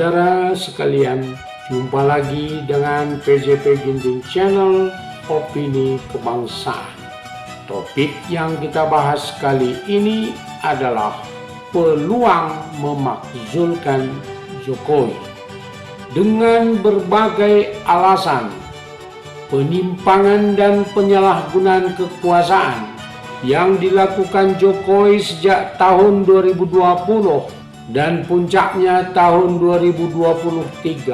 Saudara sekalian, jumpa lagi dengan PJP Ginting Channel Opini Kebangsaan. Topik yang kita bahas kali ini adalah peluang memakzulkan Jokowi. Dengan berbagai alasan, penyimpangan dan penyalahgunaan kekuasaan yang dilakukan Jokowi sejak tahun 2020 dan puncaknya tahun 2023.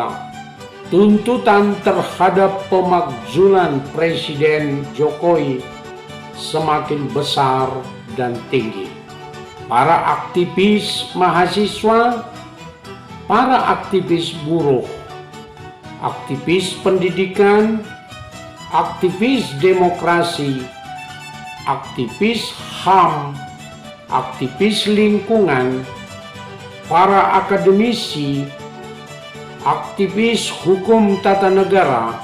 Tuntutan terhadap pemakzulan Presiden Jokowi semakin besar dan tinggi. Para aktivis mahasiswa, para aktivis buruh, aktivis pendidikan, aktivis demokrasi, aktivis HAM, aktivis lingkungan, para akademisi, aktivis hukum tata negara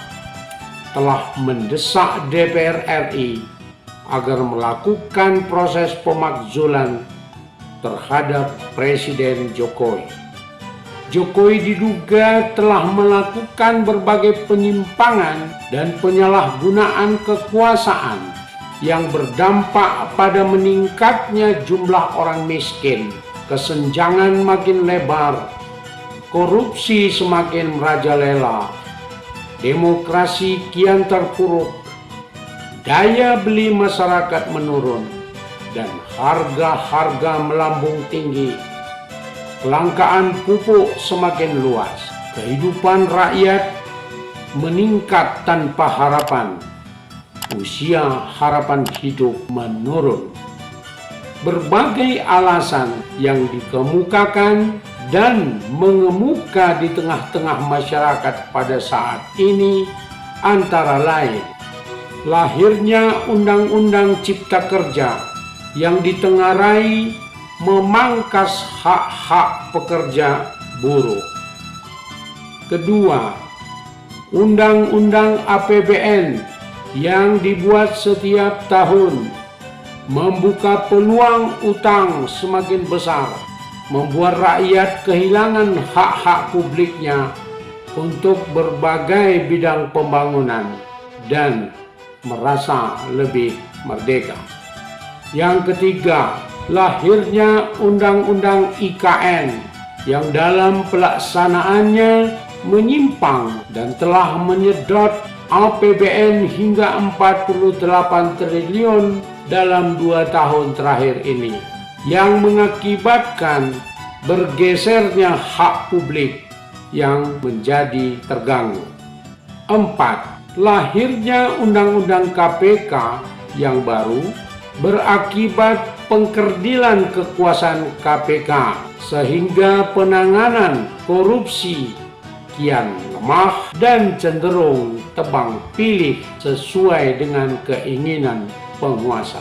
telah mendesak DPR RI agar melakukan proses pemakzulan terhadap Presiden Jokowi. Jokowi diduga telah melakukan berbagai penyimpangan dan penyalahgunaan kekuasaan yang berdampak pada meningkatnya jumlah orang miskin, kesenjangan makin lebar, korupsi semakin merajalela, demokrasi kian terpuruk, daya beli masyarakat menurun, dan harga-harga melambung tinggi. Kelangkaan pupuk semakin luas, kehidupan rakyat meningkat tanpa harapan, usia harapan hidup menurun. Berbagai alasan yang dikemukakan dan mengemuka di tengah-tengah masyarakat pada saat ini antara lain lahirnya Undang-Undang Cipta Kerja yang ditengarai memangkas hak-hak pekerja buruh. Kedua, Undang-Undang APBN yang dibuat setiap tahun membuka peluang utang semakin besar, membuat rakyat kehilangan hak-hak publiknya untuk berbagai bidang pembangunan dan merasa lebih merdeka. Yang ketiga, lahirnya Undang-Undang IKN yang dalam pelaksanaannya menyimpang dan telah menyedot APBN hingga 48 triliun dalam 2 tahun terakhir ini, yang mengakibatkan bergesernya hak publik yang menjadi terganggu. 4. Lahirnya Undang-Undang KPK yang baru berakibat pengkerdilan kekuasaan KPK sehingga penanganan korupsi kian lemah dan cenderung tebang pilih sesuai dengan keinginan penguasa.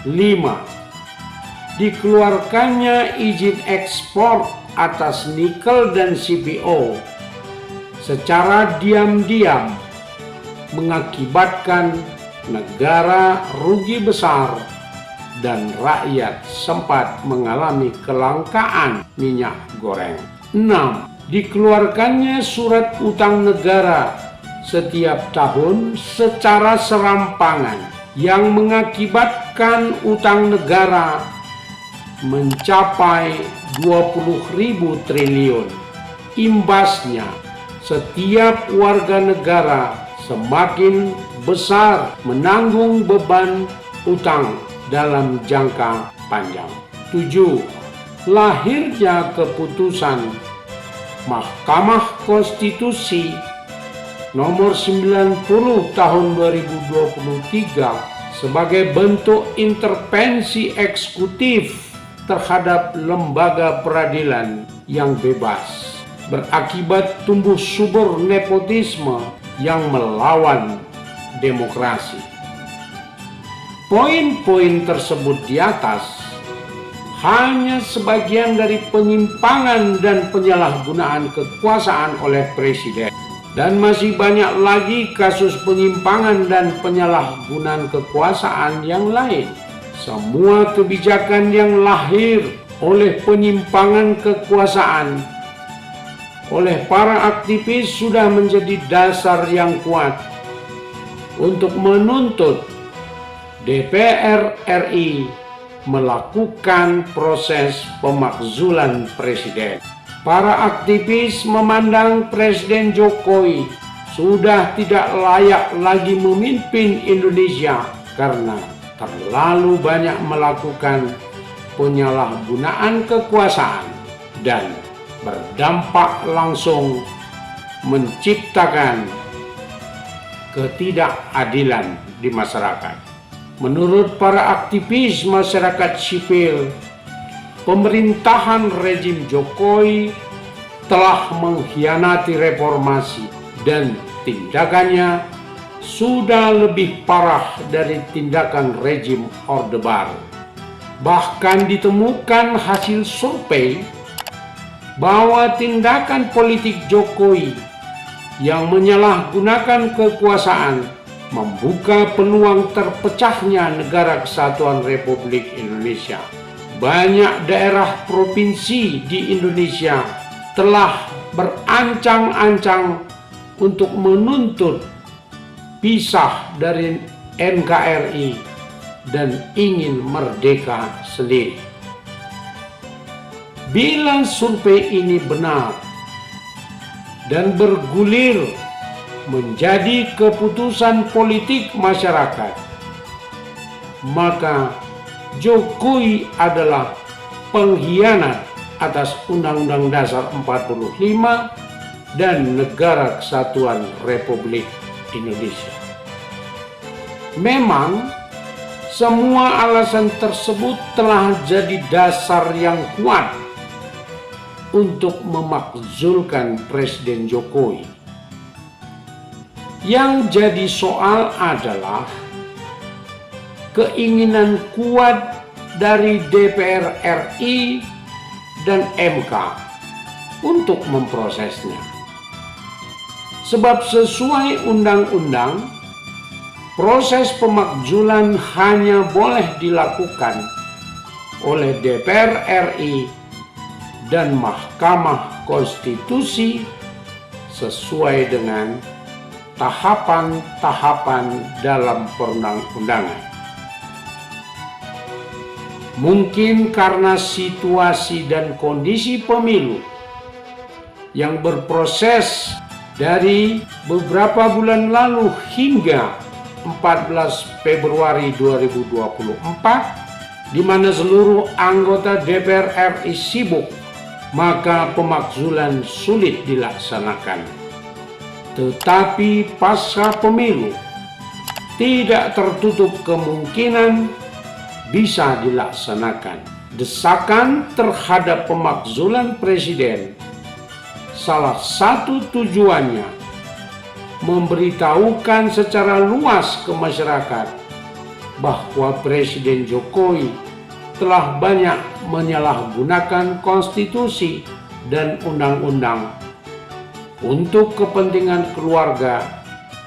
5. Dikeluarkannya izin ekspor atas nikel dan CPO secara diam-diam mengakibatkan negara rugi besar dan rakyat sempat mengalami kelangkaan minyak goreng. 6. Dikeluarkannya surat utang negara setiap tahun secara serampangan yang mengakibatkan utang negara mencapai 20.000 triliun. Imbasnya, setiap warga negara semakin besar menanggung beban utang dalam jangka panjang. 7. Lahirnya keputusan Mahkamah Konstitusi nomor 90 tahun 2023 sebagai bentuk intervensi eksekutif terhadap lembaga peradilan yang bebas, berakibat tumbuh subur nepotisme yang melawan demokrasi. Poin-poin tersebut di atas hanya sebagian dari penyimpangan dan penyalahgunaan kekuasaan oleh Presiden. Dan masih banyak lagi kasus penyimpangan dan penyalahgunaan kekuasaan yang lain. Semua kebijakan yang lahir oleh penyimpangan kekuasaan oleh para aktivis sudah menjadi dasar yang kuat untuk menuntut DPR RI melakukan proses pemakzulan presiden. Para aktivis memandang Presiden Jokowi sudah tidak layak lagi memimpin Indonesia karena terlalu banyak melakukan penyalahgunaan kekuasaan dan berdampak langsung menciptakan ketidakadilan di masyarakat. Menurut para aktivis masyarakat sipil, pemerintahan rejim Jokowi telah mengkhianati reformasi dan tindakannya sudah lebih parah dari tindakan rejim Orde Baru. Bahkan ditemukan hasil survei bahwa tindakan politik Jokowi yang menyalahgunakan kekuasaan membuka peluang terpecahnya Negara Kesatuan Republik Indonesia. Banyak daerah provinsi di Indonesia telah berancang-ancang untuk menuntut pisah dari NKRI dan ingin merdeka sendiri. Bila survei ini benar dan bergulir menjadi keputusan politik masyarakat, maka Jokowi adalah pengkhianat atas Undang-Undang Dasar 45 dan Negara Kesatuan Republik Indonesia. Memang semua alasan tersebut telah jadi dasar yang kuat untuk memakzulkan Presiden Jokowi. Yang jadi soal adalah keinginan kuat dari DPR RI dan MK untuk memprosesnya. Sebab sesuai undang-undang, proses pemakzulan hanya boleh dilakukan oleh DPR RI dan Mahkamah Konstitusi sesuai dengan tahapan-tahapan dalam perundang-undangan. Mungkin karena situasi dan kondisi pemilu yang berproses dari beberapa bulan lalu hingga 14 Februari 2024, di mana seluruh anggota DPR RI sibuk, maka pemakzulan sulit dilaksanakan. Tetapi pasca pemilu tidak tertutup kemungkinan bisa dilaksanakan. Desakan terhadap pemakzulan presiden salah satu tujuannya memberitahukan secara luas ke masyarakat bahwa Presiden Jokowi telah banyak menyalahgunakan konstitusi dan undang-undang untuk kepentingan keluarga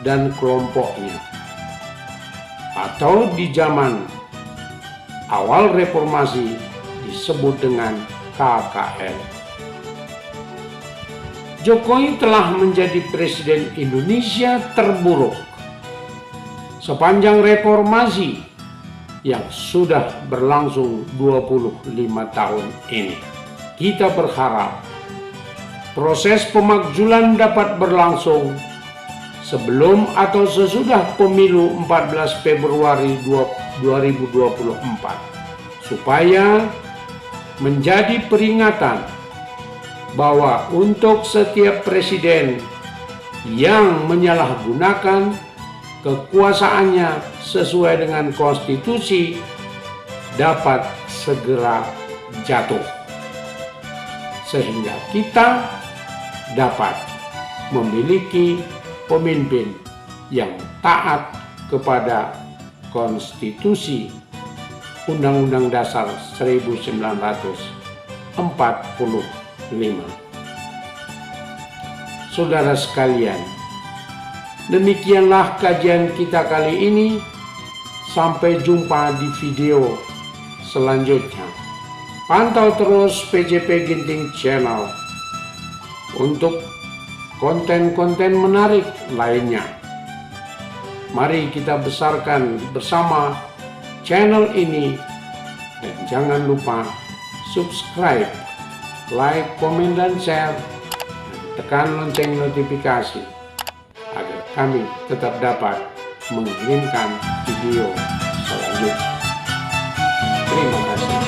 dan kelompoknya, atau di zaman awal reformasi disebut dengan KKN. Jokowi telah menjadi Presiden Indonesia terburuk sepanjang reformasi yang sudah berlangsung 25 tahun ini. Kita berharap proses pemakzulan dapat berlangsung sebelum atau sesudah pemilu 14 Februari 2024 supaya menjadi peringatan bahwa untuk setiap presiden yang menyalahgunakan kekuasaannya sesuai dengan konstitusi dapat segera jatuh, sehingga kita dapat memiliki pemimpin yang taat kepada konstitusi Undang-Undang Dasar 1945. Saudara sekalian, demikianlah kajian kita kali ini. Sampai jumpa di video selanjutnya. Pantau terus PJP Ginting Channel. untuk konten-konten menarik lainnya. Mari kita besarkan bersama channel ini, dan jangan lupa subscribe, like, komen, dan share, dan tekan lonceng notifikasi agar kami tetap dapat mengirimkan video selanjutnya. Terima kasih.